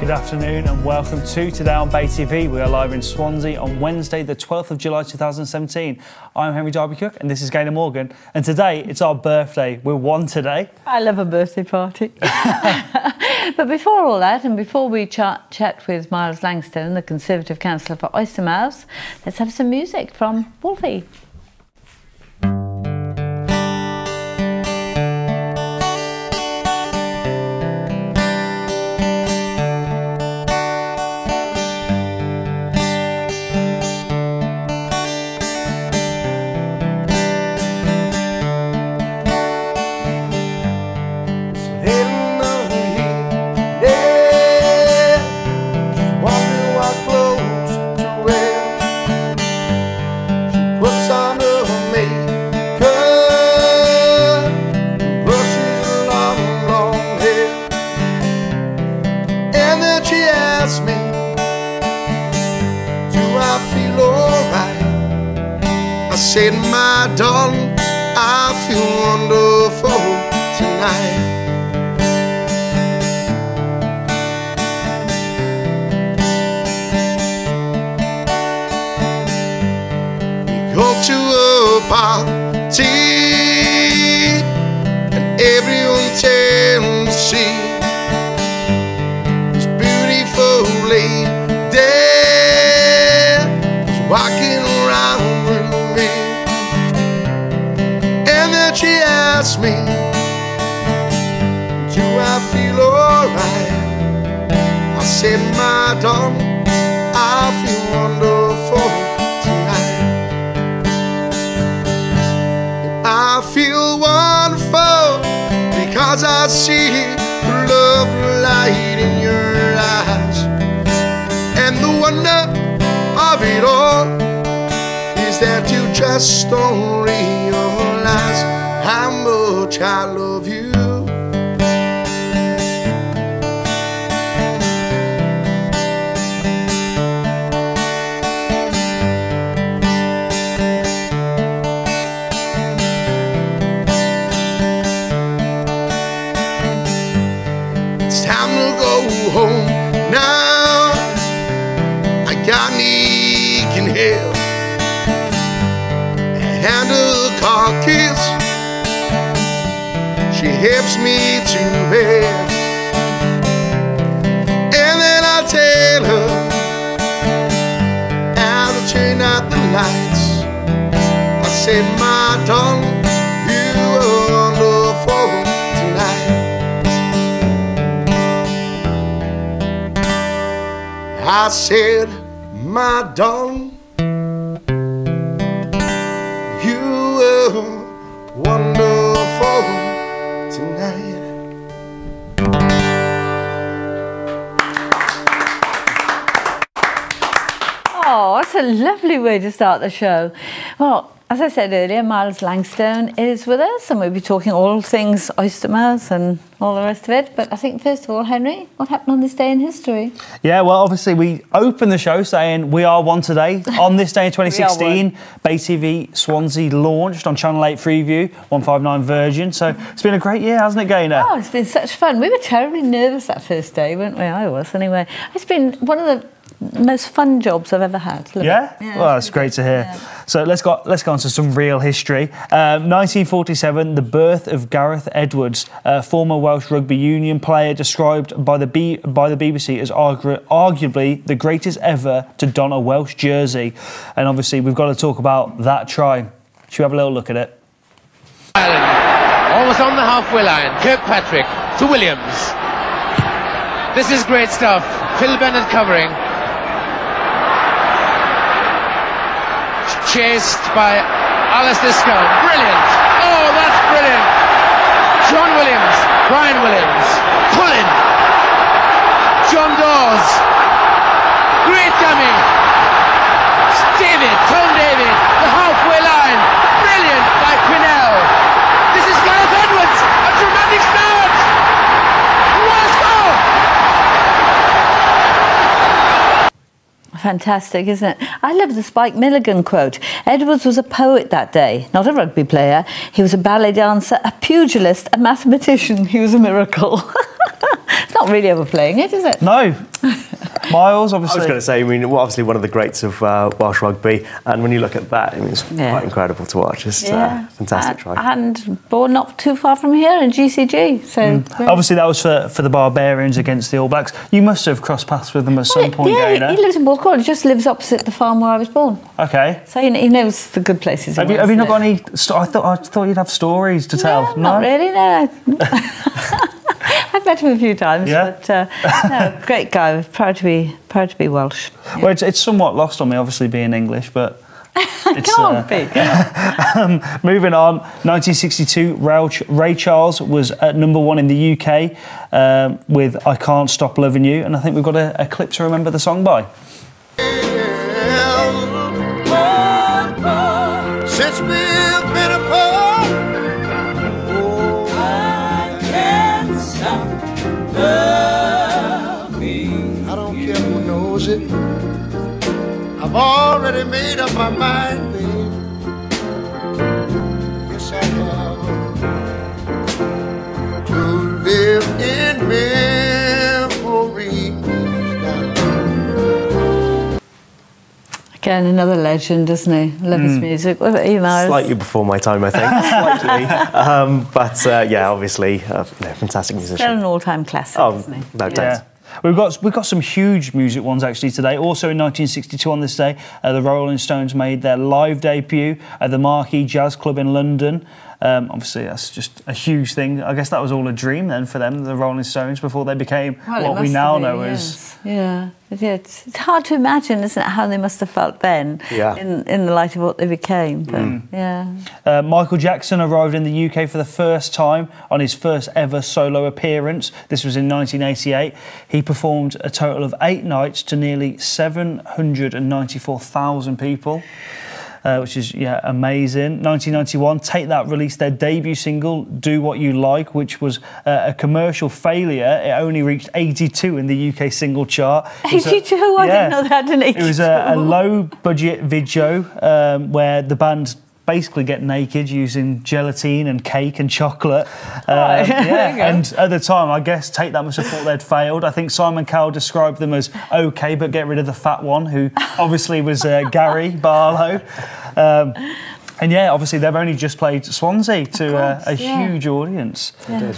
Good afternoon and welcome to Today on BayTV. We are live in Swansea on Wednesday, the 12th of July 2017. I'm Henry Darby-Cook and this is Gaynor Morgan. And today, it's our birthday. We're one today. I love a birthday party. But before all that, and before we chat with Myles Langstone, the Conservative Councillor for Oystermouth, let's have some music from Wolfey. I said, my darling, I feel wonderful tonight. We go to a party and everyone tends to see this beautiful lady was walking around. She asked me, do I feel alright? I said, my darling, I feel wonderful tonight. And I feel wonderful because I see the love light in your eyes. And the wonder of it all is that you just don't realize how much I love you. It's time to go home now. I got aching head. Handle the car keys. She helps me to bed, and then I tell her how to turn out the lights. I said, my darling, you are wonderful tonight. I said, my darling, you are wonderful tonight. Oh, that's a lovely way to start the show. Well, as I said earlier, Myles Langstone is with us and we'll be talking all things Oystermouth and all the rest of it. But I think, first of all, Henry, what happened on this day in history? Yeah, well, obviously, we opened the show saying we are one today. On this day in 2016, BayTV Swansea launched on Channel 8 Freeview, 159 Virgin. So it's been a great year, hasn't it, Gaynor? Oh, it's been such fun. We were terribly nervous that first day, weren't we? I was, anyway. It's been one of the most fun jobs I've ever had. Yeah? Well, that's great to hear. Yeah. So let's go on to some real history. 1947, the birth of Gareth Edwards, a former Welsh rugby union player described by the BBC as arguably the greatest ever to don a Welsh jersey. And obviously, we've got to talk about that try. Should we have a little look at it? Almost on the halfway line. Kirkpatrick to Williams. This is great stuff. Phil Bennett covering. Chased by Alistair Scone. Brilliant! Oh, that's brilliant! John Williams, Brian Williams, pulling. John Dawes. Great dummy. David, Tom David, the halfway line. Brilliant by Quinnell. This is Gareth Edwards. A dramatic start. What a score! Fantastic, isn't it? I love the Spike Milligan quote. Edwards was a poet that day, not a rugby player. He was a ballet dancer, a pugilist, a mathematician. He was a miracle. It's not really overplaying it, is it? No. Myles, obviously. I was going to say, I mean, obviously one of the greats of Welsh rugby, and when you look at that, I mean, it's quite incredible to watch. It's fantastic try. And born not too far from here in GCG. So obviously that was for the Barbarians against the All Blacks. You must have crossed paths with them at some point, yeah, he lives in Porthcawl. He just lives opposite the farm where I was born. Okay. So he knows the good places. Have you not got any? I thought you'd have stories to tell. No, not really. No. I've met him a few times, but no, great guy. Proud to be Welsh. Yeah. Well, it's somewhat lost on me, obviously being English, but it can't be. Moving on, 1962, Ray Charles was at #1 in the UK with "I Can't Stop Loving You," and I think we've got a clip to remember the song by. Since we've been apart, I can't stop loving. I don't care who knows it. I've already made up my mind, babe. Yes, I have. To live in memory. Again, another legend, isn't he? Love his music. What about you, Myles? Slightly before my time, I think. Slightly. But yeah, obviously, fantastic musician. Still an all-time classic, isn't he? No doubt. Yeah. We've got some huge music ones actually today. Also in 1962 on this day, the Rolling Stones made their live debut at the Marquee Jazz Club in London. Obviously, that's just a huge thing. I guess that was all a dream then for them, the Rolling Stones, before they became what we now know as... Yeah, it's hard to imagine, isn't it, how they must have felt then in the light of what they became. But, Michael Jackson arrived in the UK for the first time on his first ever solo appearance. This was in 1988. He performed a total of 8 nights to nearly 794,000 people. Which is, amazing. 1991, Take That released their debut single, Do What You Like, which was a commercial failure. It only reached 82 in the UK single chart. 82? I didn't know they had an 82. It was a low-budget video where the band basically get naked using gelatine and cake and chocolate. And at the time, I guess Take That must have thought they'd failed. I think Simon Cowell described them as okay, but get rid of the fat one, who obviously was Gary Barlow. And obviously they've only just played Swansea to a huge audience. Yeah.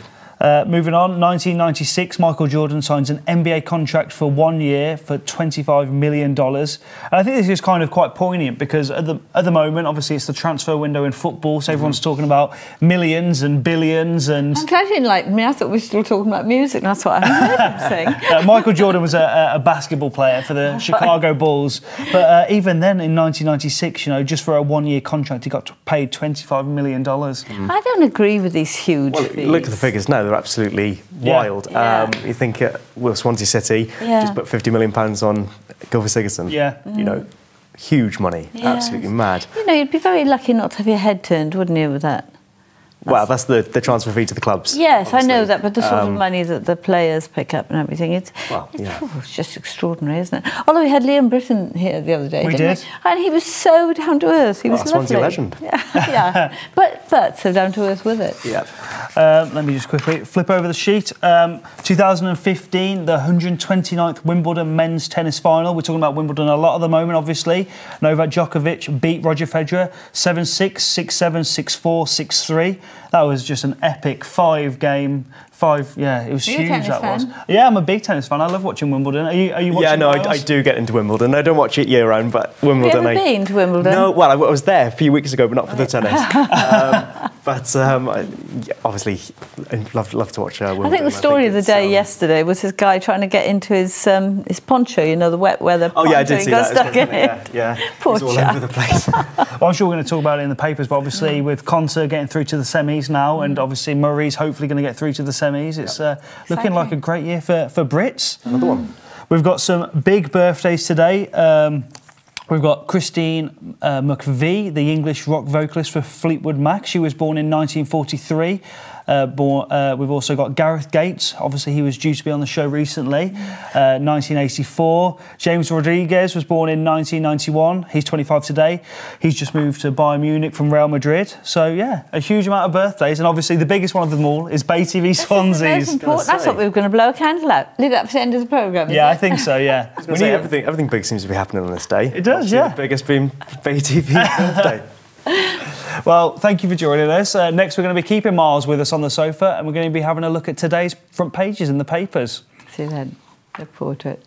Moving on, 1996, Michael Jordan signs an NBA contract for 1 year for $25 million. And I think this is kind of quite poignant because at the moment, obviously, it's the transfer window in football, so everyone's talking about millions and billions. And I'm glad you didn't like me. I thought we were still talking about music. That's what I heard him saying. Michael Jordan was a basketball player for the Chicago Bulls. But even then, in 1996, just for a 1 year contract, he got paid $25 million. I don't agree with these huge fees. Look at the figures now. They're absolutely wild. You think Swansea City just put £50 million on Gylfi Sigurdsson. Huge money. Absolutely mad. You'd be very lucky not to have your head turned, wouldn't you, with that? Well, that's the transfer fee to the clubs. Yes, obviously. I know that, but the sort of money that the players pick up and everything, it's just extraordinary, isn't it? Although we had Liam Britton here the other day, didn't we? And he was so down to earth. He was lovely. Swansea legend. But so down to earth with it. Yeah. Let me just quickly flip over the sheet. 2015, the 129th Wimbledon men's tennis final. We're talking about Wimbledon a lot at the moment, obviously. Novak Djokovic beat Roger Federer 7-6, 6-7, 6-4, 6-3. That was just an epic 5-game. It was huge. That was. Yeah, I'm a big tennis fan. I love watching Wimbledon. Are you watching? Yeah, no, I do get into Wimbledden. I don't watch it year round, but Wimbledon. Have you ever been to Wimbledon? No, well, I was there a few weeks ago, but not for the tennis. Obviously, I'd love to watch Wimbledon. I think the story of the day yesterday was this guy trying to get into his poncho, the wet weather poncho. Oh yeah, I did see that. He got stuck in it. Yeah. Poor He's all over the place. Well, I'm sure we're going to talk about it in the papers, but obviously with Conter getting through to the semis now, and obviously Murray's hopefully going to get through to the semis, it's looking like a great year for Brits. Another one. We've got some big birthdays today. We've got Christine McVie, the English rock vocalist for Fleetwood Mac. She was born in 1943. We've also got Gareth Gates. Obviously, he was due to be on the show recently. 1984. James Rodriguez was born in 1991. He's 25 today. He's just moved to Bayern Munich from Real Madrid. So, yeah, a huge amount of birthdays. And obviously, the biggest one of them all is BayTV Swansea's. That's what we were going to blow a candle out. Leave that for the end of the programme. Yeah, I think so, yeah. Everything big seems to be happening on this day. It does, yeah. The biggest being BayTV's birthday. Well, thank you for joining us. Next, we're going to be keeping Myles with us on the sofa, and we're going to be having a look at today's front pages in the papers. See you then. Look forward to it.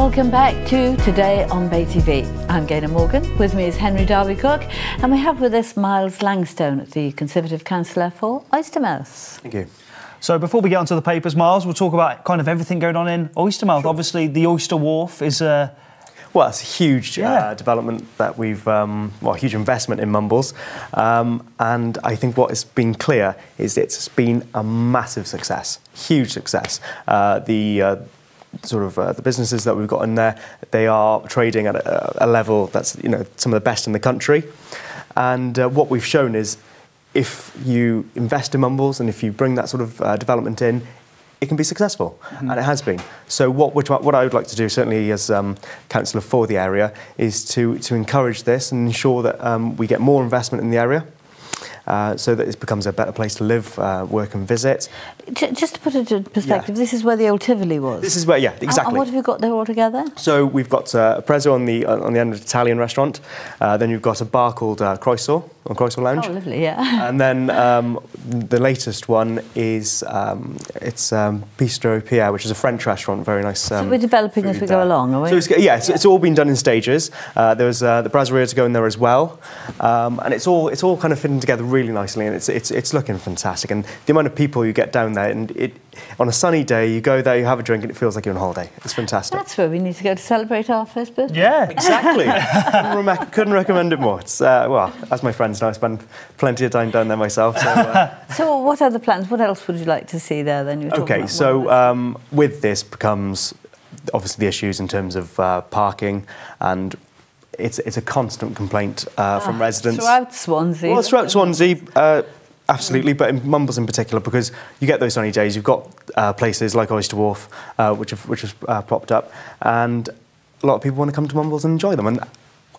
Welcome back to Today on BayTV. I'm Gaynor Morgan. With me is Henry Darby-Cook, and we have with us Myles Langstone, the Conservative Councillor for Oystermouth. Thank you. So before we get onto the papers, Myles, we'll talk about kind of everything going on in Oystermouth. Sure. Obviously, the Oyster Wharf is well, it's a huge development that we've, huge investment in Mumbles. And I think what has been clear is it's been a massive success, huge success. The businesses that we've got in there, they are trading at a level that's, some of the best in the country. And what we've shown is if you invest in Mumbles and if you bring that sort of development in, it can be successful, and it has been. So what I would like to do, certainly as councillor for the area, is to encourage this and ensure that we get more investment in the area, so that it becomes a better place to live, work and visit. Just to put it into perspective, this is where the old Tivoli was. This is where, exactly. And what have you got there altogether? So we've got a prezzo on the end of the Italian restaurant. Then you've got a bar called Croissant, on Croissant Lounge. Oh, lovely, yeah. And then the latest one is it's Bistro Pierre, which is a French restaurant, very nice. So we're developing as we go along, are we? So it's all been done in stages. There's the brasserie to go in there as well, and it's all kind of fitting together really nicely, and it's looking fantastic. And the amount of people you get down there, and on a sunny day, you go there, you have a drink, and it feels like you're on holiday. It's fantastic. That's where we need to go to celebrate our first birthday. Yeah, exactly. Couldn't recommend it more. It's as my friends know, I spend plenty of time down there myself. So, so what other plans? What else would you like to see there? Then with this becomes obviously the issues in terms of parking, and it's a constant complaint from residents throughout Swansea. Well, throughout Swansea. Absolutely, but in Mumbles in particular, because you get those sunny days, you've got places like Oyster Wharf, which have propped up, and a lot of people want to come to Mumbles and enjoy them, and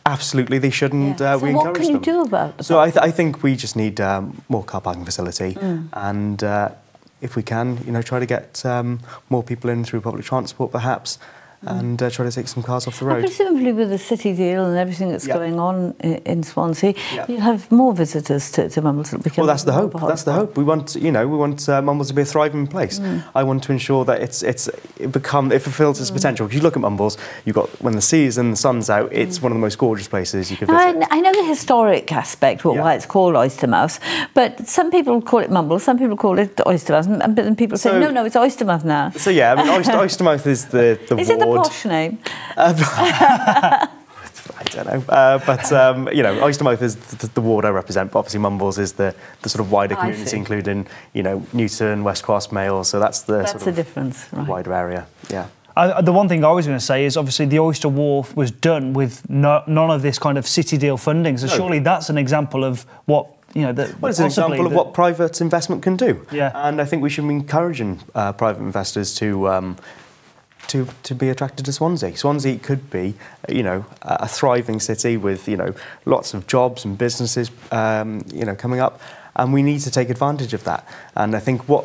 absolutely they shouldn't. So we encourage them. what can you do about it? So I think we just need more car parking facility, and if we can, try to get more people in through public transport, perhaps. And try to take some cars off the road. And presumably with the city deal and everything that's going on in Swansea, you'll have more visitors to Mumbles. Well, that's the hope. That's the hope. We want, Mumbles to be a thriving place. I want to ensure that it fulfills its potential. If you look at Mumbles, you've got when the sea is and the sun's out, it's one of the most gorgeous places you could visit. I know the historic aspect, why it's called Oystermouth, but some people call it Mumbles, some people call it Oystermouth, but then people say, no, it's Oystermouth now. So Oystermouth is the Is it the posh name? I don't know, but Oystermouth is the ward I represent, but obviously Mumbles is the sort of wider community, including Newton, West Cross, Mail. So that's the difference, right? Wider area. Yeah. The one thing I was going to say is obviously the Oyster Wharf was done with none of this kind of city deal funding. So surely that's an example of what. It's an example of what private investment can do. Yeah. And I think we should be encouraging private investors to be attracted to Swansea. Swansea could be, a thriving city with, lots of jobs and businesses, coming up, and we need to take advantage of that. And I think what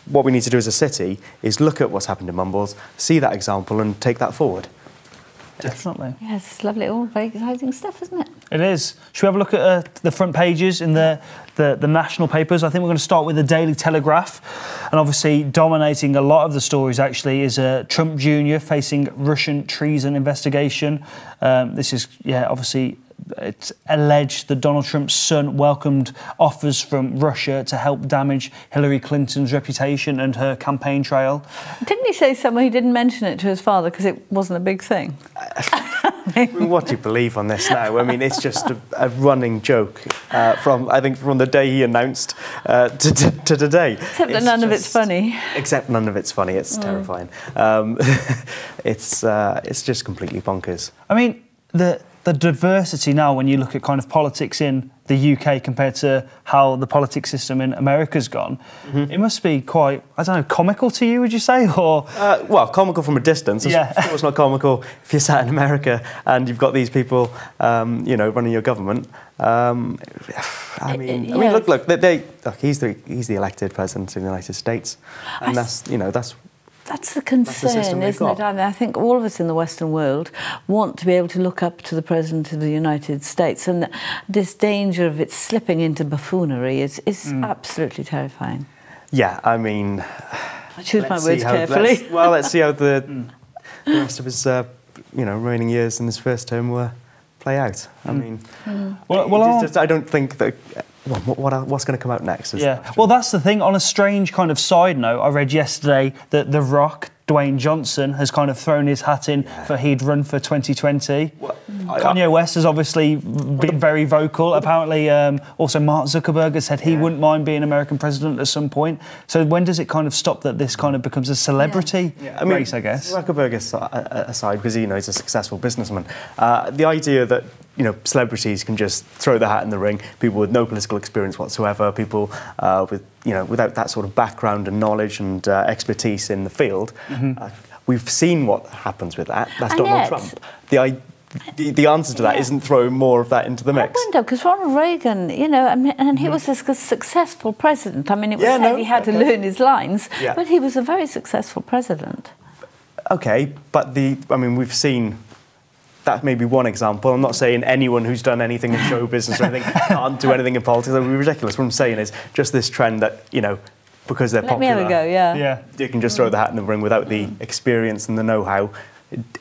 we need to do as a city is look at what's happened in Mumbles, see that example, and take that forward. Definitely. Yes, it's lovely. All very exciting stuff, isn't it? It is. Should we have a look at the front pages in the national papers? I think we're going to start with the Daily Telegraph. And obviously dominating a lot of the stories actually is Trump Jr. facing Russian treason investigation. This is, obviously it's alleged that Donald Trump's son welcomed offers from Russia to help damage Hillary Clinton's reputation and her campaign trail. Didn't he say somewhere he didn't mention it to his father because it wasn't a big thing? What do you believe on this now? I mean, it's just a running joke from the day he announced to today. Except that none of it's funny. Except none of it's funny. It's terrifying. It's just completely bonkers. I mean, the diversity now when you look at kind of politics in the UK compared to how the politics system in America's gone, it must be quite, comical to you, would you say? Or comical from a distance. Yeah. Of course not comical if you're sat in America and you've got these people, running your government. Look, he's the elected president of the United States, and That's the concern, isn't it? I mean, I think all of us in the Western world want to be able to look up to the President of the United States, and this danger of it slipping into buffoonery is absolutely terrifying. Yeah, I mean... I choose my words carefully. Let's see how the rest of his remaining years in this first term play out. I mean, well, I don't think that. What's going to come out next? Well, that's the thing. On a strange kind of side note, I read yesterday that The Rock, Dwayne Johnson, has kind of thrown his hat in for he'd run for 2020. Well, Kanye West has obviously been very vocal. Apparently, also Mark Zuckerberg has said he wouldn't mind being American president at some point. So when does it kind of stop that this kind of becomes a celebrity race, I guess? Zuckerberg aside, because he's a successful businessman, the idea that celebrities can just throw their hat in the ring, people with no political experience whatsoever, people with without that sort of background and knowledge and expertise in the field. We've seen what happens with that. That's Donald Trump. The answer to that isn't throwing more of that into the mix. I wonder, because Ronald Reagan, and he was a successful president. I mean, it was said he had to learn his lines, but he was a very successful president. Okay, but we've seen. That may be one example. I'm not saying anyone who's done anything in show business or anything can't do anything in politics. That would be ridiculous. What I'm saying is just this trend that, because they're popular, let me have a go, you can just throw the hat in the ring without the experience and the know-how.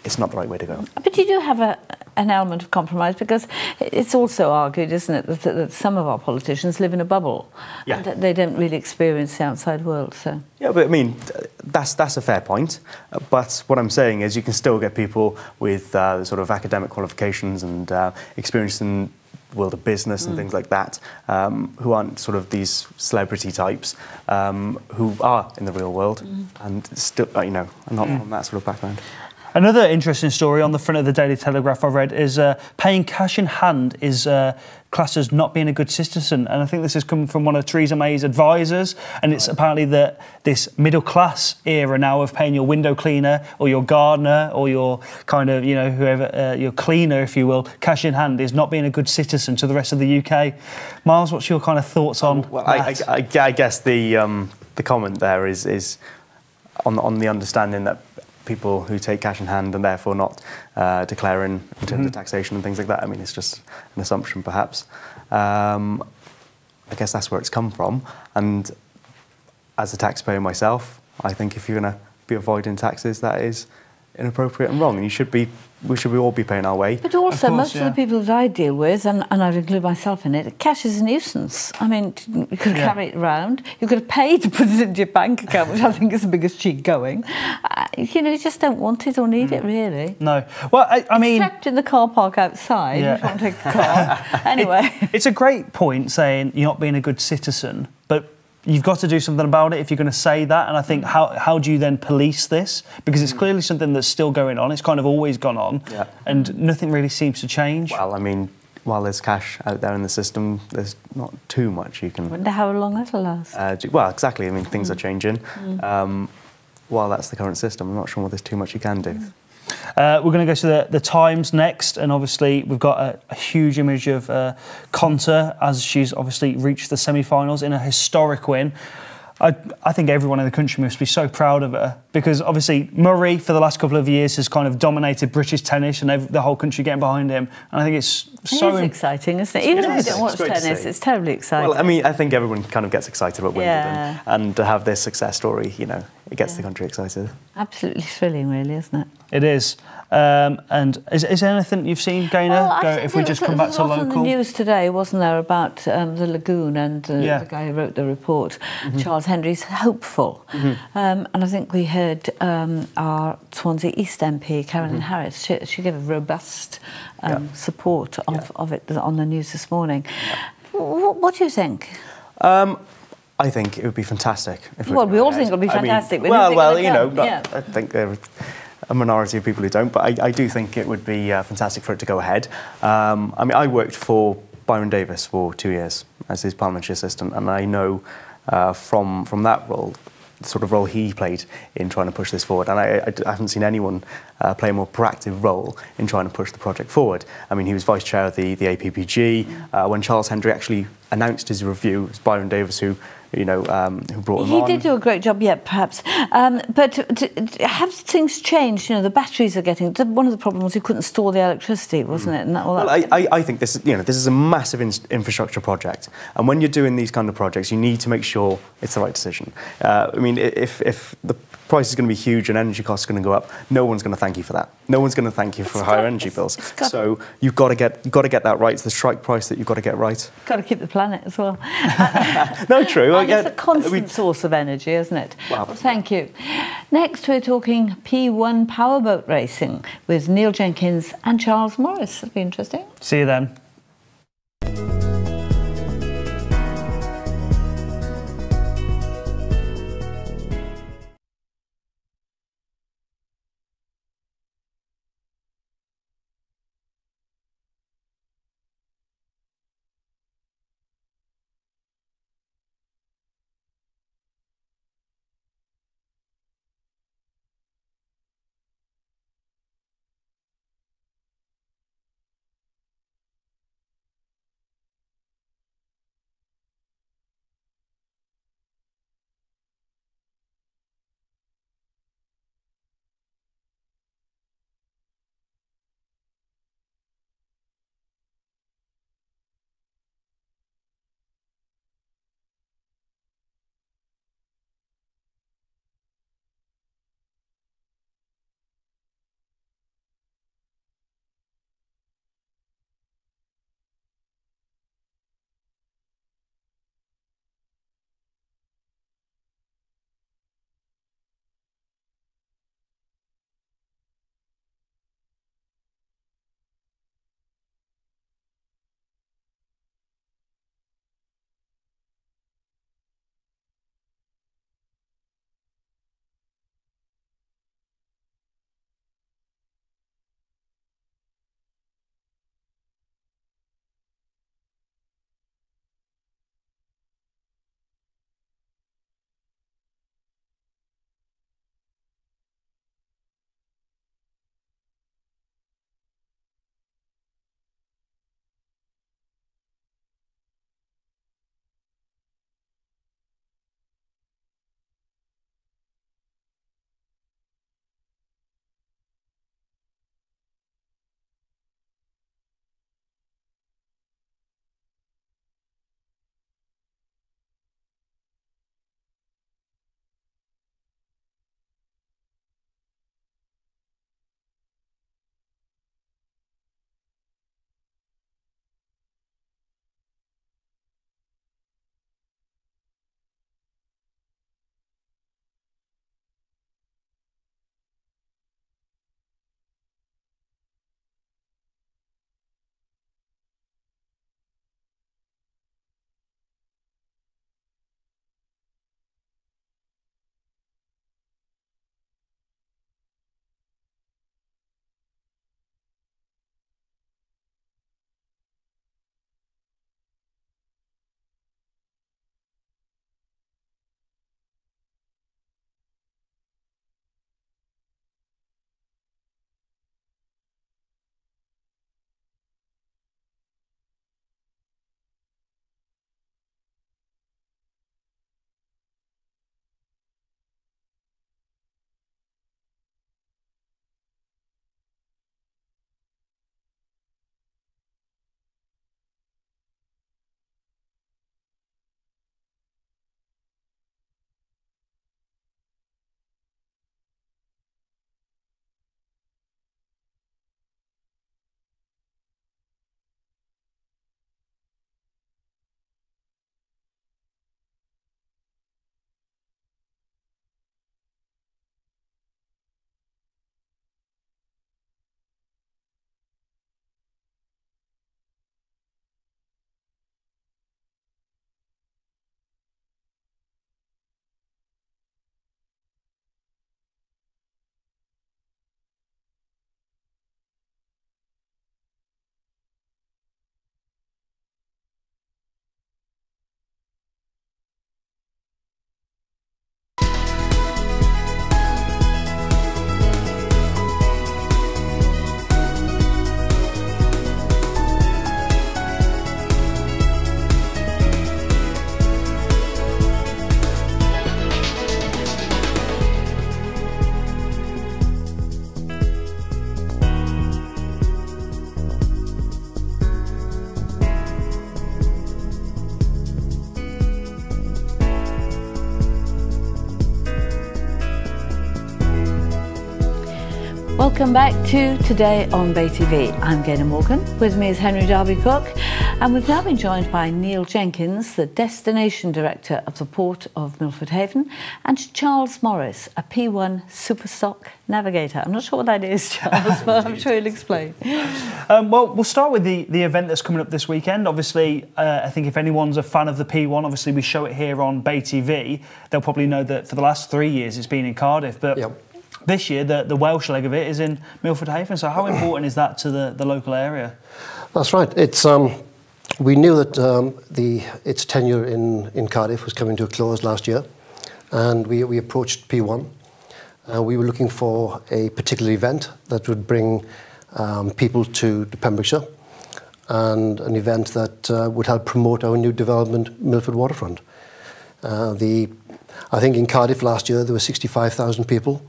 It's not the right way to go. But you do have an element of compromise, because it's also argued, isn't it, that some of our politicians live in a bubble and that they don't really experience the outside world. So yeah, but I mean, that's a fair point. But what I'm saying is, you can still get people with sort of academic qualifications and experience in the world of business and things like that, who aren't sort of these celebrity types, who are in the real world and still, are not from that sort of background. Another interesting story on the front of the Daily Telegraph I read is paying cash in hand is classed as not being a good citizen. And I think this has come from one of Theresa May's advisors. And it's apparently that this middle class era now of paying your window cleaner or your gardener or your kind of, whoever, your cleaner, if you will, cash in hand is not being a good citizen to the rest of the UK. Myles, what's your kind of thoughts on that? I guess the comment there is on the understanding that people who take cash in hand and therefore not declaring in terms of taxation and things like that. I mean, it's just an assumption, perhaps. I guess that's where it's come from. And as a taxpayer myself, I think if you're going to be avoiding taxes, that is inappropriate and wrong. And we should all be paying our way. But also, most of the people that I deal with, and I'd include myself in it, cash is a nuisance. I mean, you could carry it around. You could pay to put it into your bank account, which I think is the biggest cheat going. You just don't want it or need it, really. No. Well, I mean... Except in the car park outside. You want to take the car. Anyway. It's a great point saying you're not being a good citizen, but you've got to do something about it if you're going to say that. And I think, how do you then police this? Because it's clearly something that's still going on. It's kind of always gone on. And nothing really seems to change. Well, I mean, while there's cash out there in the system, there's not too much you can... I wonder how long that'll last. Well, exactly. I mean, things are changing. While that's the current system, I'm not sure there's too much you can do. We're going to go to the Times next, and obviously we've got a huge image of Konta as she's obviously reached the semi-finals in a historic win. I think everyone in the country must be so proud of her, because obviously Murray for the last couple of years has kind of dominated British tennis and the whole country getting behind him, and I think it's so exciting, isn't it? Even if you don't watch tennis, it's totally exciting. Well, I mean, I think everyone kind of gets excited about Wimbledon, and to have this success story, it gets the country excited. Absolutely thrilling, really, isn't it? It is. And is there anything you've seen, Gaynor? If we just come back to local. There was the news today, wasn't there, about the lagoon, and the guy who wrote the report, Charles Henry's hopeful. And I think we heard our Swansea East MP, Carolyn Harris, she gave a robust support of it on the news this morning. What do you think? I think it would be fantastic. We all think it would be fantastic. I think there are a minority of people who don't, but I do think it would be fantastic for it to go ahead. I mean, I worked for Byron Davis for 2 years as his parliamentary assistant, and I know from that role, the sort of role he played in trying to push this forward, and I haven't seen anyone play a more proactive role in trying to push the project forward. I mean, he was vice chair of the APPG. When Charles Henry actually announced his review, it was Byron Davis who brought him on. He did do a great job, perhaps. But have things changed? The batteries are getting... One of the problems was you couldn't store the electricity, wasn't it? And I think this is a massive infrastructure project. And when you're doing these kind of projects, you need to make sure it's the right decision. I mean, if price is going to be huge and energy costs are going to go up. No one's going to thank you for that. No one's going to thank you for higher energy bills. So you've got to get that right. It's the strike price that you've got to get right. Got to keep the planet as well. No, true. And it's a constant source of energy, isn't it? Well, thank you. Next, we're talking P1 powerboat racing with Neil Jenkins and Charles Morris. It'll be interesting. See you then. Welcome back to Today on BayTV. I'm Gaynor Morgan. With me is Henry Darby-Cook, and we've now been joined by Neil Jenkins, the Destination Director of the Port of Milford Haven, and Charles Morris, a P1 Superstock Navigator. I'm not sure what that is, Charles, but I'm sure you'll explain. Well, we'll start with the event that's coming up this weekend. Obviously, I think if anyone's a fan of the P1, obviously we show it here on BayTV, they'll probably know that for the last 3 years it's been in Cardiff, but this year the Welsh leg of it is in Milford Haven. So how important is that to the local area? That's right. It's we knew that its tenure in Cardiff was coming to a close last year, and we approached P1. We were looking for a particular event that would bring people to Pembrokeshire, and an event that would help promote our new development, Milford Waterfront. I think in Cardiff last year there were 65,000 people.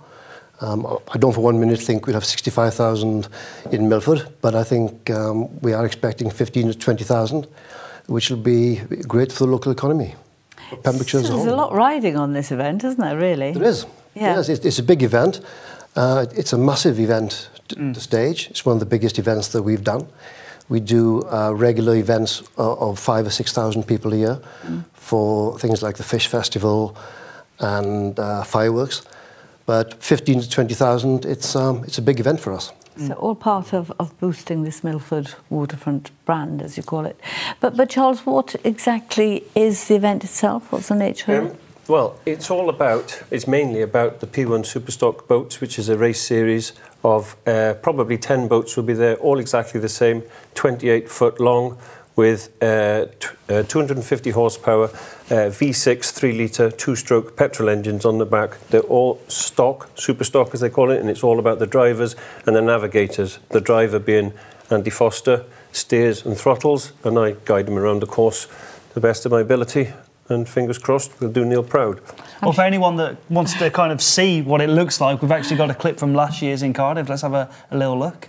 I don't for 1 minute think we'll have 65,000 in Milford, but I think we are expecting 15 to 20,000, which will be great for the local economy. Pembrokeshire as a whole. There's a lot riding on this event, isn't there, really? There is. Yeah. Yes, it's a big event. It's a massive event to stage. It's one of the biggest events that we've done. We do regular events of 5,000 or 6,000 people a year for things like the Fish Festival and fireworks. But 15 to 20,000, it's a big event for us. So all part of boosting this Milford waterfront brand, as you call it. But Charles, what exactly is the event itself? What's the nature of it? Well, it's mainly about the P1 Superstock boats, which is a race series of probably 10 boats will be there, all exactly the same, 28 foot long, with 250 horsepower, V6 3-litre 2-stroke petrol engines on the back. They're all stock, superstock as they call it, and it's all about the drivers and the navigators. The driver being Andy Foster, steers and throttles, and I guide them around the course to the best of my ability. And fingers crossed, we'll do Neil proud. Well, for anyone that wants to kind of see what it looks like, we've actually got a clip from last year's in Cardiff. Let's have a little look.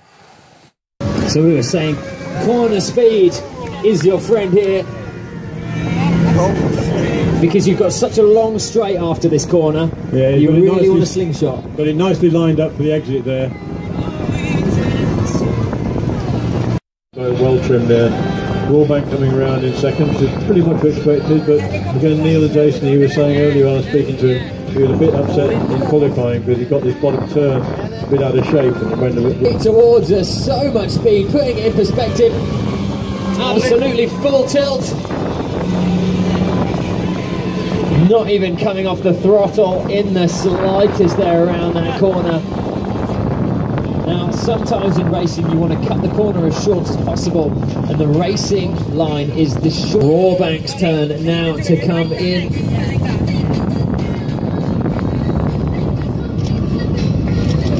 So we were saying, corner speed is your friend here. Because you've got such a long straight after this corner. Yeah, you really want a slingshot. Got it nicely lined up for the exit there. So well trimmed there. Rawbank coming around in second, which is pretty much expected, but again, Neil and Jason, he was saying earlier when I was speaking to him, he was a bit upset in qualifying because he got this bottom turn a bit out of shape. And when towards us, so much speed, putting it in perspective, absolutely full tilt. Not even coming off the throttle in the slightest there around that corner. Now, sometimes in racing you want to cut the corner as short as possible, and the racing line is the short. Rawbank's turn now to come in.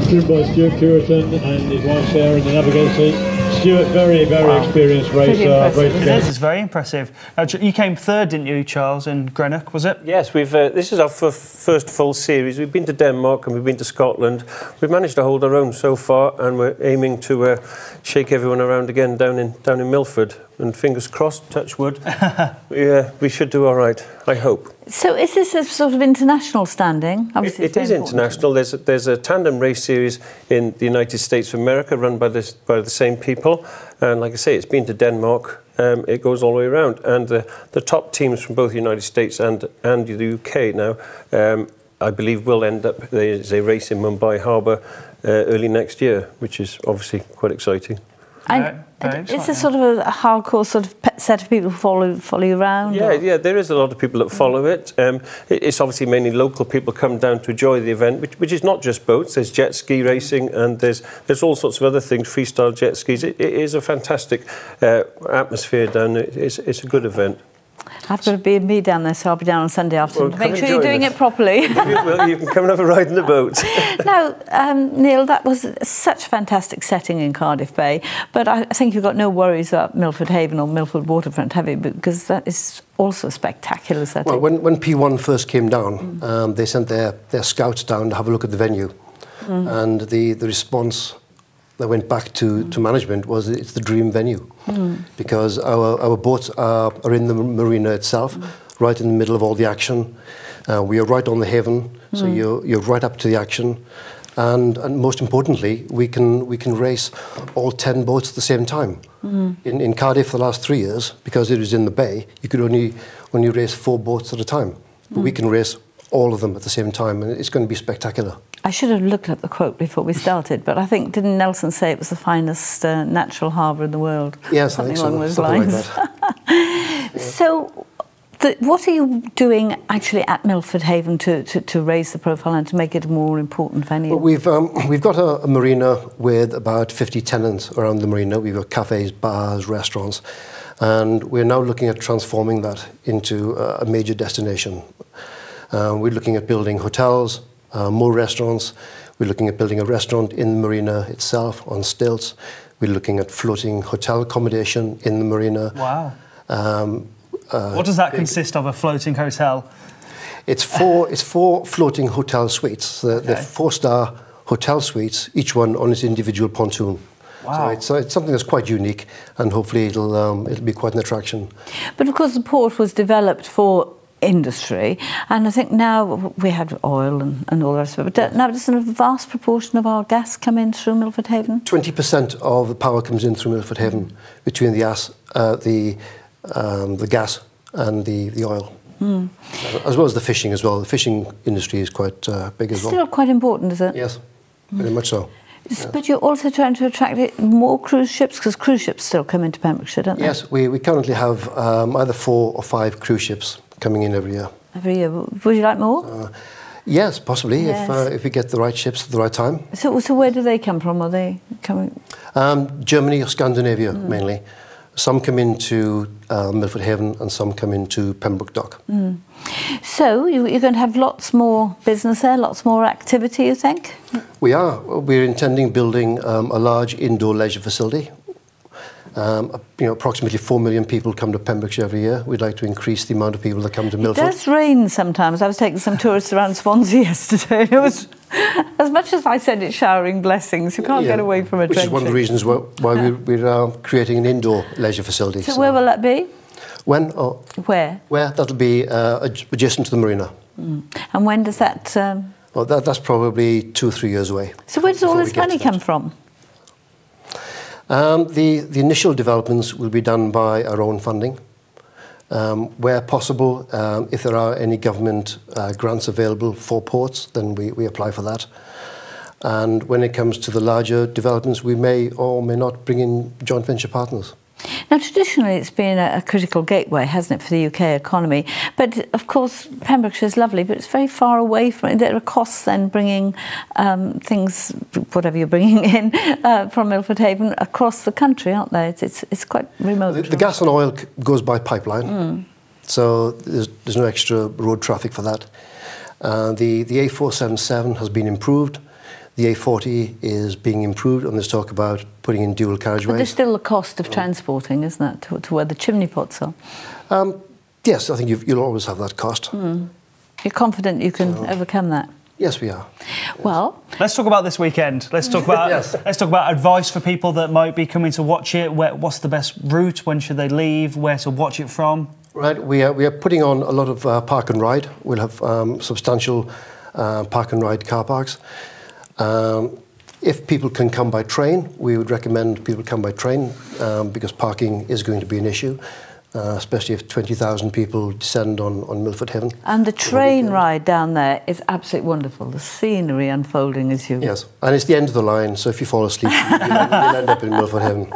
Driven by Stuart Curitan and his wife Sarah in the navigator seat. Stuart, very experienced racer. This is very impressive. Now, you came third, didn't you, Charles, in Greenock, was it? Yes, we've. This is our first full series. We've been to Denmark and we've been to Scotland. We've managed to hold our own so far, and we're aiming to shake everyone around again down in Milford. And fingers crossed, touch wood. Yeah, we should do all right, I hope. So is this a sort of international standing? Obviously, it is international. There's a tandem race series in the United States of America run by the same people. And like I say, it's been to Denmark. It goes all the way around. And the top teams from both the United States and the UK now, I believe, will end up, there's a race in Mumbai Harbour early next year, which is obviously quite exciting. And it's a sort of a hardcore sort of set of people who follow you around? Yeah, there is a lot of people that follow it. It's obviously mainly local people come down to enjoy the event, which is not just boats. There's jet ski racing and there's all sorts of other things, freestyle jet skis. It is a fantastic atmosphere down there. It's a good event. I've got a B&B down there, so I'll be down on Sunday afternoon. Make sure you're doing it properly. Well, you can come and have a ride in the boat. Now, Neil, that was such a fantastic setting in Cardiff Bay, but I think you've got no worries about Milford Haven or Milford Waterfront, have you? Because that is also a spectacular setting. Well, when P1 first came down, they sent their scouts down to have a look at the venue. And the response that went back to management was it's the dream venue because our boats are in the marina itself, right in the middle of all the action. We are right on the haven, so you're right up to the action, and most importantly, we can race all 10 boats at the same time. In Cardiff for the last 3 years, because it was in the bay, you could only race 4 boats at a time. But we can race all of them at the same time, and it's going to be spectacular. I should have looked at the quote before we started, but I think, didn't Nelson say it was the finest natural harbour in the world? Yes, I think so. Along those Something lines. like that. So, what are you doing actually at Milford Haven to raise the profile and to make it a more important venue? Well, we've got a marina with about 50 tenants around the marina. We've got cafes, bars, restaurants, and we're now looking at transforming that into a major destination. We're looking at building hotels, more restaurants. We're looking at building a restaurant in the marina itself on stilts. We're looking at floating hotel accommodation in the marina. Wow. What does that consist of, a floating hotel? It's four floating hotel suites. They're 4-star hotel suites, each one on its individual pontoon. Wow. So it's something that's quite unique, and hopefully it'll be quite an attraction. But of course the port was developed for industry, and I think now we had oil and all the rest of it, but now does a vast proportion of our gas come in through Milford Haven? 20% of the power comes in through Milford Haven, between the gas and the oil. As well as the fishing as well. The fishing industry is quite big as well. Still quite important, is it? Yes, very much so. But you're also trying to attract more cruise ships, because cruise ships still come into Pembrokeshire, don't they? Yes, we currently have either 4 or 5 cruise ships coming in every year. Every year. Would you like more? Yes, possibly, Yes. if we get the right ships at the right time. So where do they come from? Are they coming? Germany or Scandinavia, mainly. Some come into Milford Haven and some come into Pembroke Dock. So you're going to have lots more business there, lots more activity, you think? We are. We're intending building a large indoor leisure facility. Approximately 4 million people come to Pembrokeshire every year. We'd like to increase the amount of people that come to Milford. It does rain sometimes. I was taking some tourists around Swansea yesterday. It was, as much as I said it's showering blessings, you can't get away from a Which is one of the reasons why we're creating an indoor leisure facility. So where will that be? When? Where? That'll be adjacent to the marina. And when does that... Well, that's probably 2 or 3 years away. So where does all this money come from? The initial developments will be done by our own funding. Where possible, if there are any government grants available for ports, then we apply for that. And when it comes to the larger developments, we may or may not bring in joint venture partners. Now, traditionally, it's been a critical gateway, hasn't it, for the UK economy? But, of course, Pembrokeshire is lovely, but it's very far away from it. There are costs then bringing things, whatever you're bringing in, from Milford Haven across the country, aren't there? It's quite remote. The gas and oil goes by pipeline, so there's no extra road traffic for that. The A477 has been improved. The A40 is being improved, and there's talk about putting in dual carriageways. But there's still the cost of transporting, isn't it, to where the chimney pots are? Yes, I think you'll always have that cost. You're confident you can overcome that? Yes, we are. Well, let's talk about this weekend. Let's talk about let's talk about advice for people that might be coming to watch it. What's the best route? When should they leave? Where to watch it from? Right, we are putting on a lot of park and ride. We'll have substantial park and ride car parks. If people can come by train, we would recommend people come by train because parking is going to be an issue, especially if 20,000 people descend on Milford Haven. And the train ride down there is absolutely wonderful. The scenery unfolding as you... Yes, and it's the end of the line, so if you fall asleep, you'll end up in Milford Haven.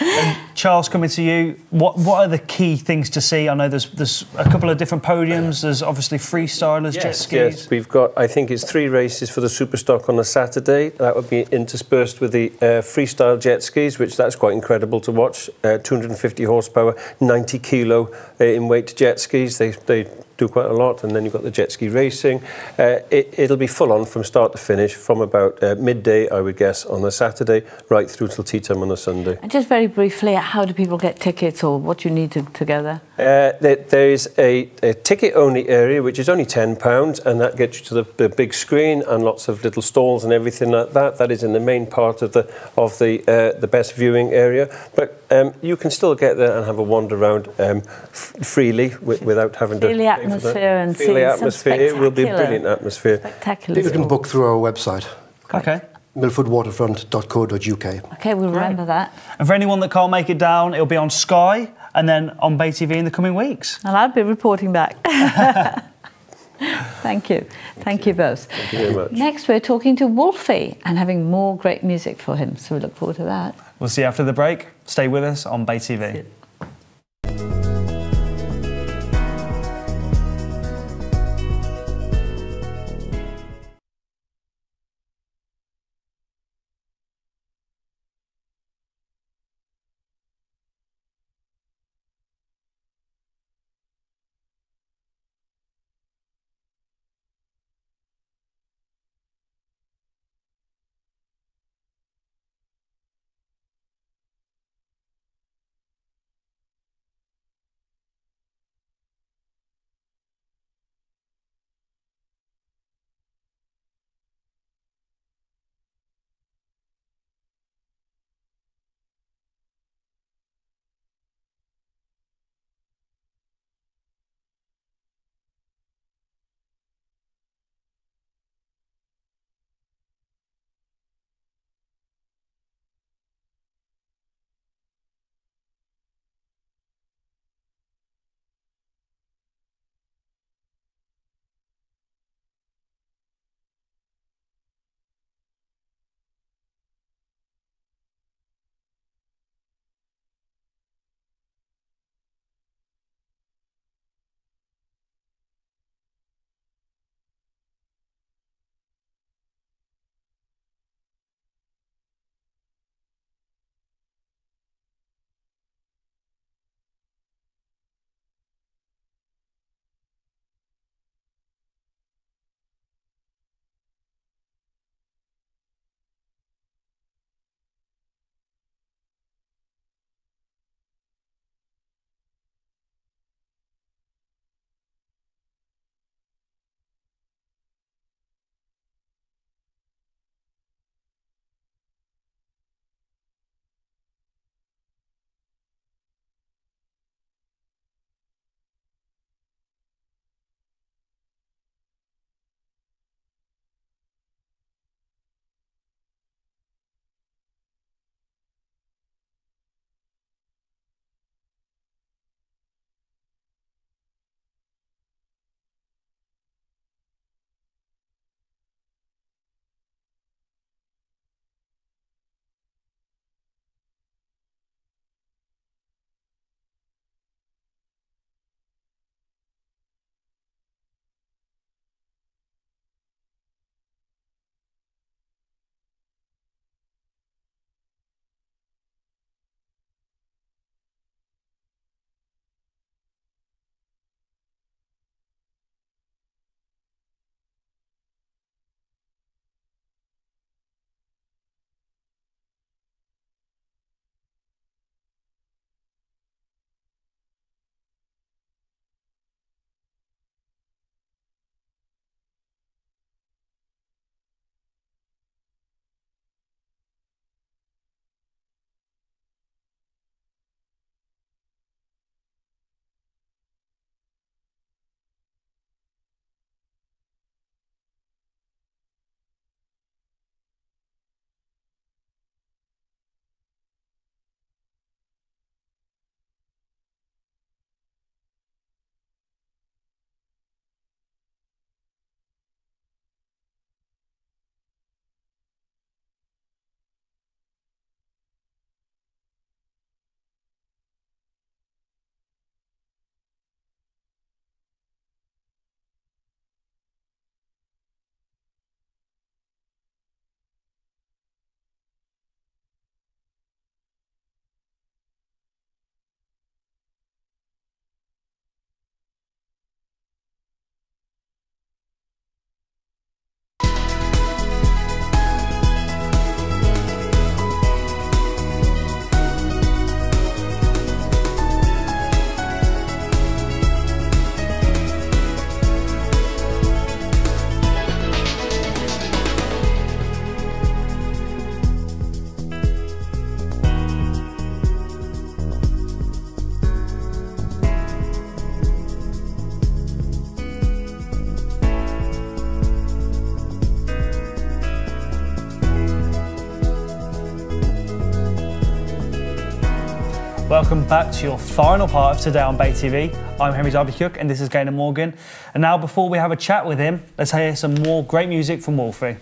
And Charles, coming to you, what are the key things to see? I know there's a couple of different podiums. There's obviously freestylers, jet skis. Yes, we've got, I think it's 3 races for the Superstock on a Saturday. That would be interspersed with the freestyle jet skis, which that's quite incredible to watch. 250 horsepower, 90 kilo in weight jet skis. They do quite a lot, and then you've got the jet ski racing. It'll be full on from start to finish, from about midday, I would guess, on a Saturday, right through till tea time on a Sunday. And just very briefly, how do people get tickets, or what you need to go there? There is a ticket-only area, which is only £10, and that gets you to the big screen and lots of little stalls and everything like that. That is in the main part of the best viewing area. But you can still get there and have a wander around freely without having to feel the atmosphere and feel the atmosphere. It will be a brilliant atmosphere. Spectacular. People can book through our website. Okay. milfordwaterfront.co.uk. Okay, we'll remember that. And for anyone that can't make it down, it'll be on Sky and then on BayTV in the coming weeks. And I'll be reporting back. Thank you. Thank you both. Thank you very much. Next, we're talking to Wolfey and having more great music for him. So we look forward to that. We'll see you after the break. Stay with us on BayTV. Welcome back to your final part of Today on BayTV. I'm Henry Darby-Cook and this is Gaynor Morgan. And now before we have a chat with him, let's hear some more great music from Wolfey.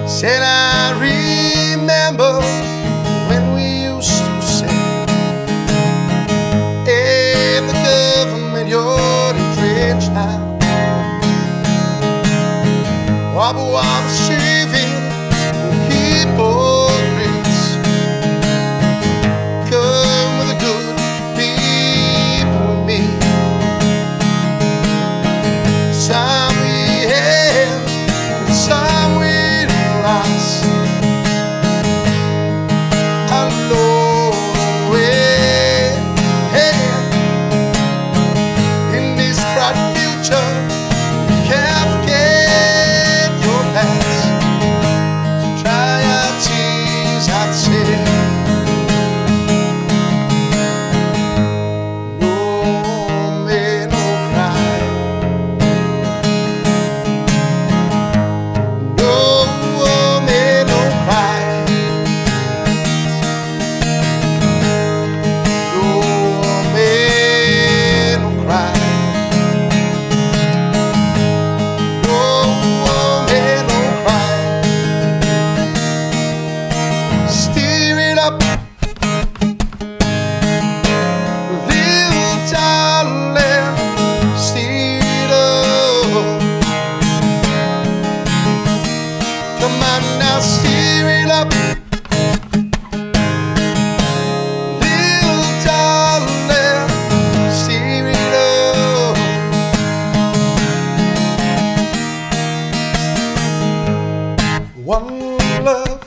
Said I remember when we used to say, in the government you're entrenched now. Wobble wobble shaving hypocrites, come with the good people with me. Some we have, some we lost. I know where, in this bright future, you have get your past. So try our tears, I'd say. No man, no cry. No man, no cry. No man, no cry. No man, no cry. Steer it up, little darling, steer it up. Come on now, steer it up, little darling, steer it up. One love,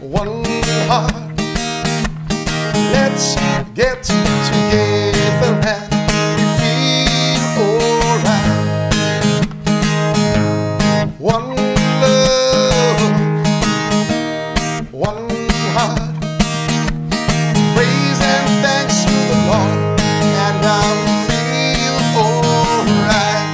one heart. Let's get together and feel alright. One love, one heart. Praise and thanks to the Lord, and I'll feel alright.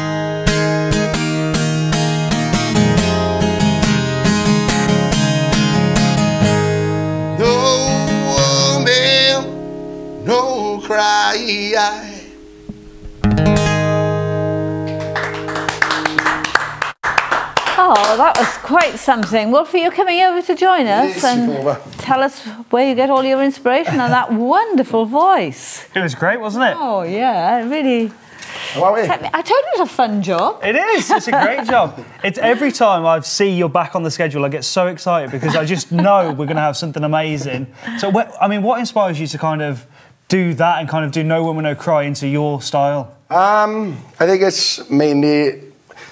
No man, no cry. Oh, that was quite something. Wolfey, you're coming over to join us Yes, and over. tell us where you get all your inspiration and that wonderful voice. It was great, wasn't it? Oh, yeah, it really... Wow, I told you it was a fun job. It is. It's a great job. It's every time I see you're back on the schedule, I get so excited because I just know we're going to have something amazing. So, I mean, what inspires you to kind of do that and kind of do No Woman No Cry into your style? I think it's mainly,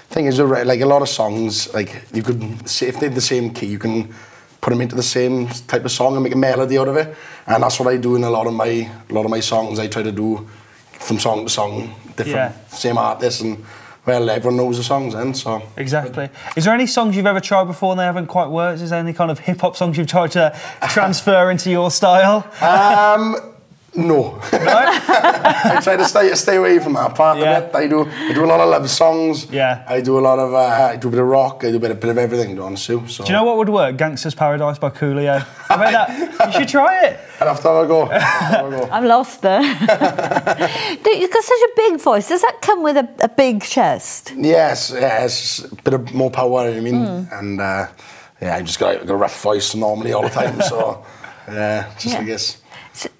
thing is, like a lot of songs, like you could say if they're the same key, you can put them into the same type of song and make a melody out of it, and that's what I do in a lot of my songs. I try to do from song to song, different, same artists, and well, everyone knows the songs then, so. Exactly. Is there any songs you've ever tried before and they haven't quite worked? Is there any kind of hip-hop songs you've tried to transfer into your style? No. I try to stay away from that part of it. I do a lot of love songs. Yeah. I do a lot of I do a bit of rock. I do a bit of everything, to be honest with you. So. Do you know what would work? Gangster's Paradise by Coolio. I bet that you should try it. I'd have to have a go. I'm lost there. You've got such a big voice. Does that come with a big chest? Yes, it's a bit of more power, I mean, and yeah, I just got a rough voice normally all the time, so I guess.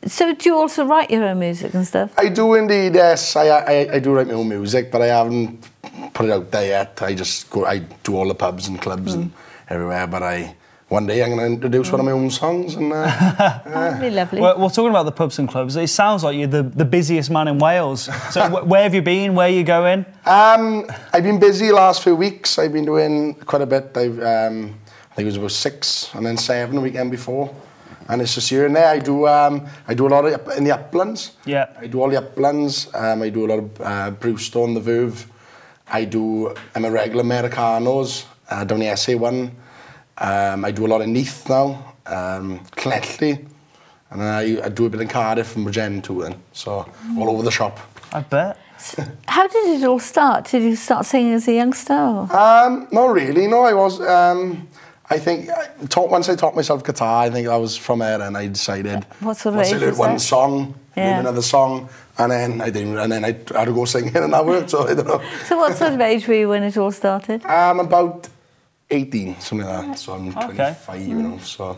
So do you also write your own music and stuff? I do indeed, yes. I do write my own music, but I haven't put it out there yet. I do all the pubs and clubs and everywhere, but one day I'm going to introduce one of my own songs. And That'd be lovely. Well, talking about the pubs and clubs, it sounds like you're the busiest man in Wales. So where have you been? Where are you going? I've been busy the last few weeks. I've been doing quite a bit. I think it was about 6 and then 7 the weekend before. And it's just here and there. I do a lot of in the uplands. Yeah. I do all the uplands. I do a lot of Brewstone, the Verve. I'm a regular Americanos down the SA1. I do a lot in Neath now, Cletley, and I do a bit in Cardiff and Bridgend too then. So all over the shop. I bet. How did it all start? Did you start singing as a youngster? Or? Not really. No, I was. I think once I taught myself guitar, I think that was from there, and I decided. What sort of once age I learned was one that? song, learned another song, and then I didn't, and then I had to go singing, and that worked. So I don't know. So what sort of age were you when it all started? About 18, something like that. So I'm 25, you know. So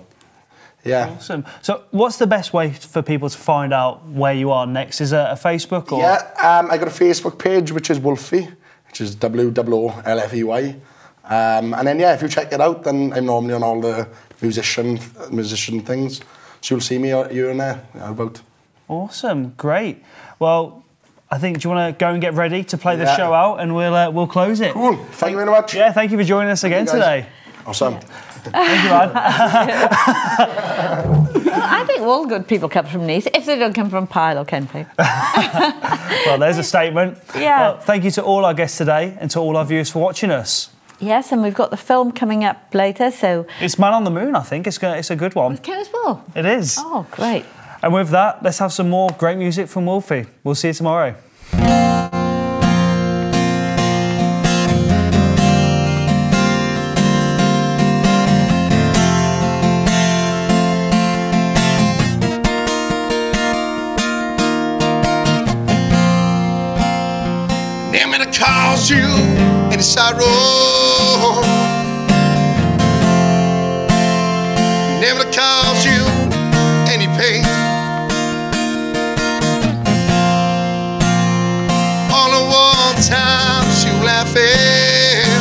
yeah. Awesome. So what's the best way for people to find out where you are next? Is it a Facebook or? Yeah, I got a Facebook page which is Wolfey, which is WOOLFEY. And then yeah, if you check it out, then I'm normally on all the musician things, so you'll see me here and there about. Awesome, great. Well, I think, do you want to go and get ready to play the show out, and we'll close it. Cool. Thank you very much. Yeah, thank you for joining us again today. Awesome. Thank you, man. Well, I think all good people come from Neath, if they don't come from Pyle or Kenfig. Well, there's a statement. Yeah. Well, thank you to all our guests today and to all our viewers for watching us. Yes, and we've got the film coming up later, so... It's Man on the Moon, I think. It's a good one. With Kenneth Moore? It is. Oh, great. And with that, let's have some more great music from Wolfey. We'll see you tomorrow. Never to cause you any sorrow, never to cause you any pain. All at one time you laughing,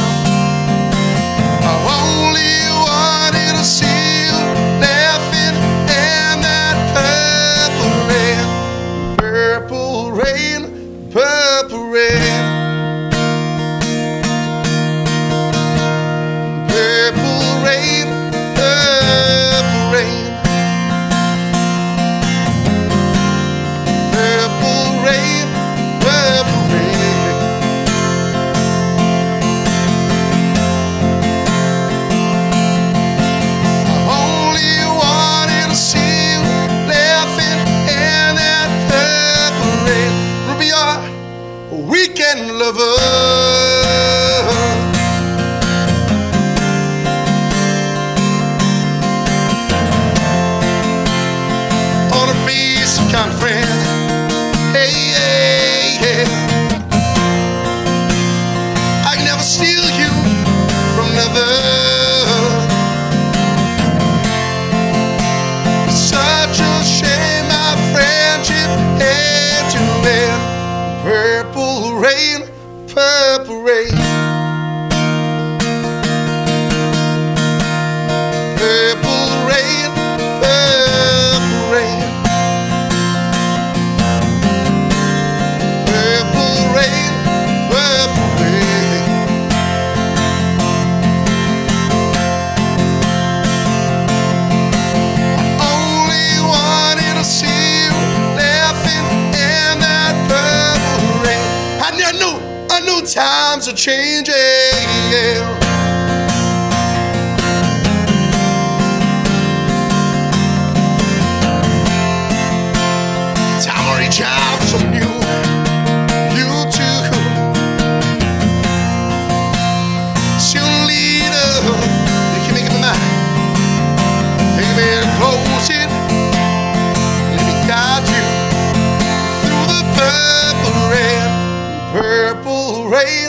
I only wanted to see you laughing, and that purple rain, purple rain. Weekend lover, on a face kind of friend. Hey, hey, hey. I can never steal you from another. It's such a shame our friendship had to end. Purple rain, purple rain. Purple rain, purple rain. Purple rain, purple rain. I only wanted to see you laughing in that purple rain. I knew times are changing. Time to reach out from you too. Soon leader, you can make up my mind. Think of it, close it. Let me guide you through the purple rain. Purple rain.